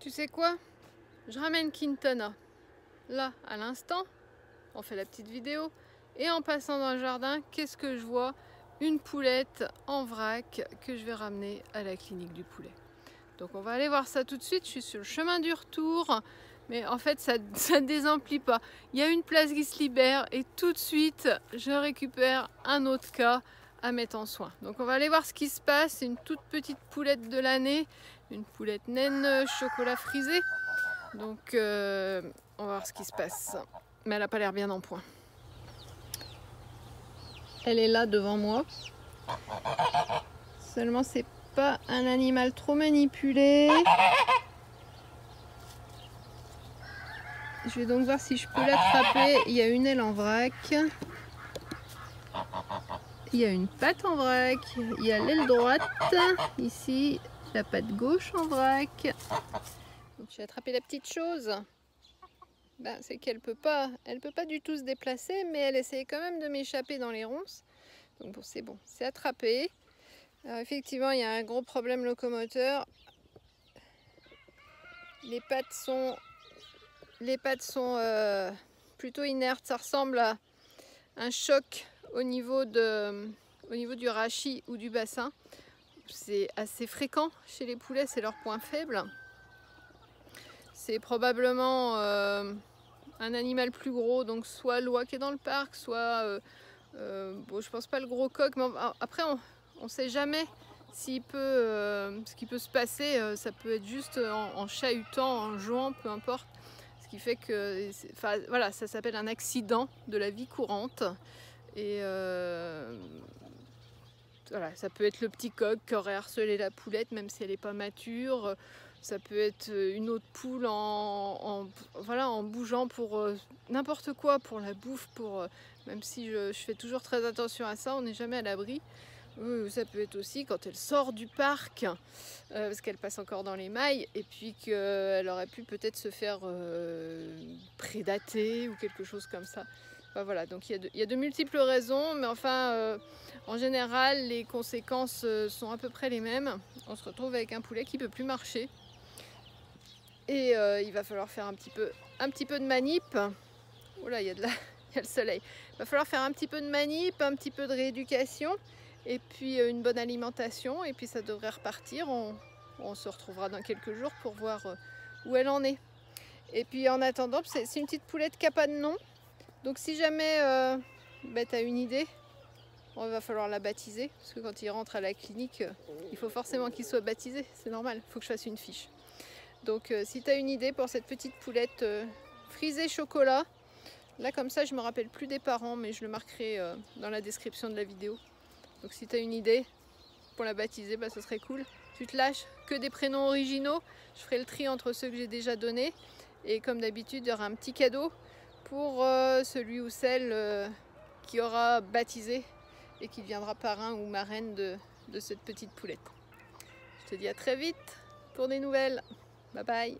Tu sais quoi? Je ramène Quintana. Là, à l'instant, on fait la petite vidéo. Et en passant dans le jardin, qu'est-ce que je vois? Une poulette en vrac que je vais ramener à la clinique du poulet. Donc on va aller voir ça tout de suite. Je suis sur le chemin du retour. Mais en fait, ça ne désemplit pas. Il y a une place qui se libère et tout de suite, je récupère un autre cas à mettre en soin. Donc on va aller voir ce qui se passe. C'est une toute petite poulette de l'année. Une poulette naine chocolat frisé. Donc on va voir ce qui se passe. Mais elle n'a pas l'air bien en point. Elle est là devant moi. Seulement c'est pas un animal trop manipulé. Je vais donc voir si je peux l'attraper. Il y a une aile en vrac. Il y a une patte en vrac. Il y a l'aile droite. Ici, la patte gauche en vrac. Donc, je vais attraper la petite chose. Ben, c'est qu'elle peut pas du tout se déplacer, mais elle essaye quand même de m'échapper dans les ronces. Donc bon, c'est attrapé. Alors effectivement, il y a un gros problème locomoteur. Les pattes sont plutôt inertes. Ça ressemble à un choc au niveau du rachis ou du bassin. C'est assez fréquent chez les poulets, c'est leur point faible. C'est probablement un animal plus gros, donc soit l'oie qui est dans le parc, soit bon, je pense pas le gros coq, mais après on sait jamais ce qui peut se passer. Ça peut être juste en chahutant, en jouant, peu importe. Ce qui fait que, enfin, voilà, ça s'appelle un accident de la vie courante. Et voilà, ça peut être le petit coq qui aurait harcelé la poulette, même si elle n'est pas mature. Ça peut être une autre poule voilà, en bougeant pour n'importe quoi, pour la bouffe, même si je fais toujours très attention à ça, on n'est jamais à l'abri. Ça peut être aussi quand elle sort du parc, parce qu'elle passe encore dans les mailles, et puis qu'elle aurait pu peut-être se faire prédater ou quelque chose comme ça. Enfin, voilà, donc il y a de multiples raisons, mais enfin, en général, les conséquences sont à peu près les mêmes. On se retrouve avec un poulet qui ne peut plus marcher. Et il va falloir faire un petit peu de manip. Oula, il y a le soleil. Il va falloir faire un petit peu de manip, un petit peu de rééducation, et puis une bonne alimentation, et puis ça devrait repartir. On se retrouvera dans quelques jours pour voir où elle en est. Et puis en attendant, c'est une petite poulette qui n'a pas de nom. Donc si jamais tu as une idée, il va falloir la baptiser, parce que quand il rentre à la clinique, il faut forcément qu'il soit baptisé, c'est normal, il faut que je fasse une fiche. Donc si tu as une idée pour cette petite poulette frisée chocolat, là comme ça je me rappelle plus des parents, mais je le marquerai dans la description de la vidéo. Donc si tu as une idée pour la baptiser, ce serait cool. Tu te lâches que des prénoms originaux, je ferai le tri entre ceux que j'ai déjà donnés. Et comme d'habitude, il y aura un petit cadeau pour celui ou celle qui aura baptisé et qui deviendra parrain ou marraine de cette petite poulette. Je te dis à très vite pour des nouvelles. Bye bye.